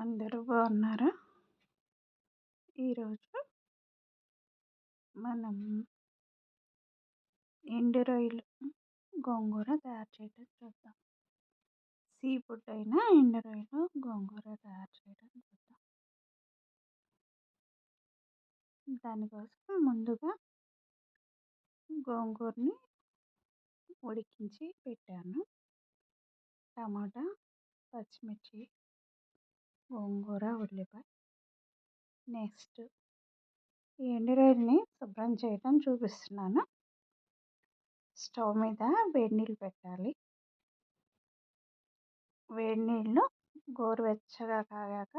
అందరూ బాగున్నారా? ఈరోజు మనం ఎండు రొయ్యలు గోంగూర తయారు చేయడం చూద్దాం. సీ ఫుడ్ అయినా ఎండు రొయ్యలు గోంగూర తయారు చేయడం చూద్దాం. దానికోసం ముందుగా గోంగూరని ఉడికించి పెట్టాను. టమాటా, పచ్చిమిర్చి, గోంగూర, ఉల్లిపాయ. నెక్స్ట్ ఈ ఎండు రొయ్యల్ని శుభ్రం చేయడం చూపిస్తున్నాను. స్టవ్ మీద వేడి నీళ్ళు పెట్టాలి. వేడి నీళ్ళు గోరువెచ్చగా కాగాక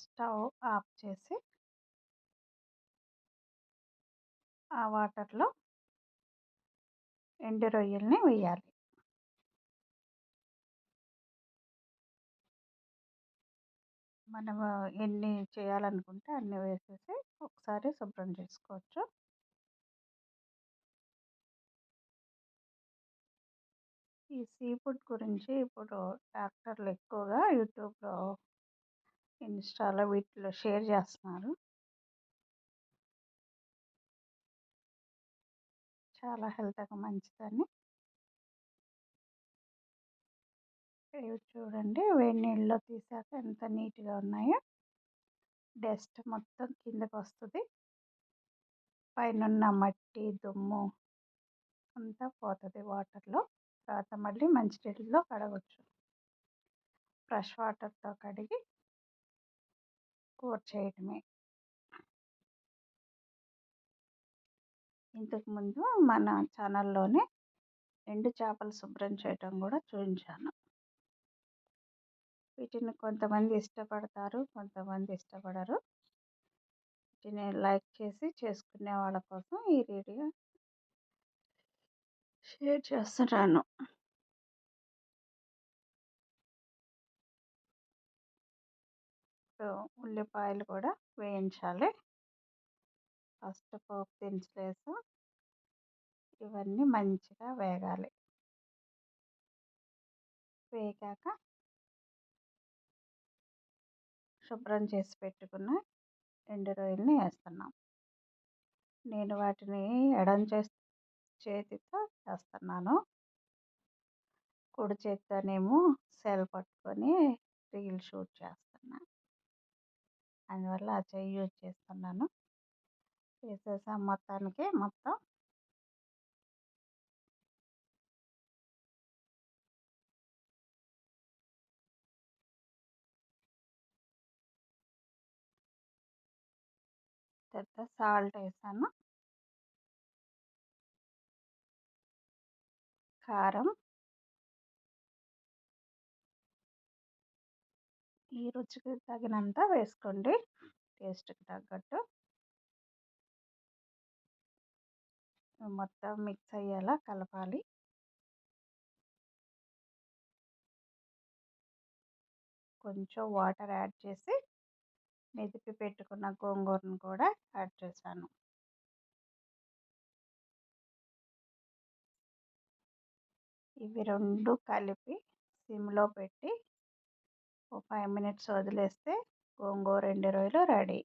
స్టవ్ ఆఫ్ చేసి ఆ వాటర్లో ఎండు రొయ్యల్ని వేయాలి. మనం ఎన్ని చేయాలనుకుంటే అన్ని వేసేసి ఒకసారి శుభ్రం చేసుకోవచ్చు. ఈ సీ ఫుడ్ గురించి ఇప్పుడు డాక్టర్లు ఎక్కువగా యూట్యూబ్లో, ఇన్స్టాలో వీటిలో షేర్ చేస్తున్నారు. చాలా హెల్త్కి మంచిదని. ఇవి చూడండి, వేడి నీళ్ళలో తీసాక ఎంత నీట్గా ఉన్నాయో. డస్ట్ మొత్తం కిందకు వస్తుంది. పైన మట్టి దుమ్ము అంతా పోతుంది వాటర్లో. తర్వాత మళ్ళీ మంచినీళ్ళలో కడగవచ్చు. ఫ్రెష్ వాటర్తో కడిగి కూర చేయడమే. ఇంతకుముందు మన ఛానల్లోనే ఎండు చేపలు శుభ్రం చేయడం కూడా చూపించాను. వీటిని కొంతమంది ఇష్టపడతారు, కొంతమంది ఇష్టపడరు. వీటిని లైక్ చేసి చేసుకునే వాళ్ళ కోసం ఈ వీడియో షేర్ చేస్తున్నాను. ఉల్లిపాయలు కూడా వేయించాలి. ఫస్ట్ పోపు దినుసులు వేసి ఇవన్నీ మంచిగా వేగాలి. వేగాక శుభ్రం చేసి పెట్టుకున్న ఎండు రొయ్యల్ని వేస్తున్నాం. నేను వాటిని ఎడం చేతితో వేస్తున్నాను. కుడి చేతితోనేమో సెల్ పట్టుకొని రీల్ షూట్ చేస్తున్నాను. అందువల్ల ఆ చెయ్యి యూజ్ చేస్తున్నాను. వేసేసాం మొత్తం. తర్వాత సాల్ట్ వేసాను, కారం, ఈ రుచికి తగినంత వేసుకోండి, టేస్ట్కి తగ్గట్టు. మొత్తం మిక్స్ అయ్యేలా కలపాలి. కొంచెం వాటర్ యాడ్ చేసి మెదిపి పెట్టుకున్న గోంగూరను కూడా యాడ్ చేశాను. ఇవి రెండు కలిపి సిమ్లో పెట్టి 5 మినిట్స్ వదిలేస్తే గోంగూర ఎండు రొయ్యలు రెడీ.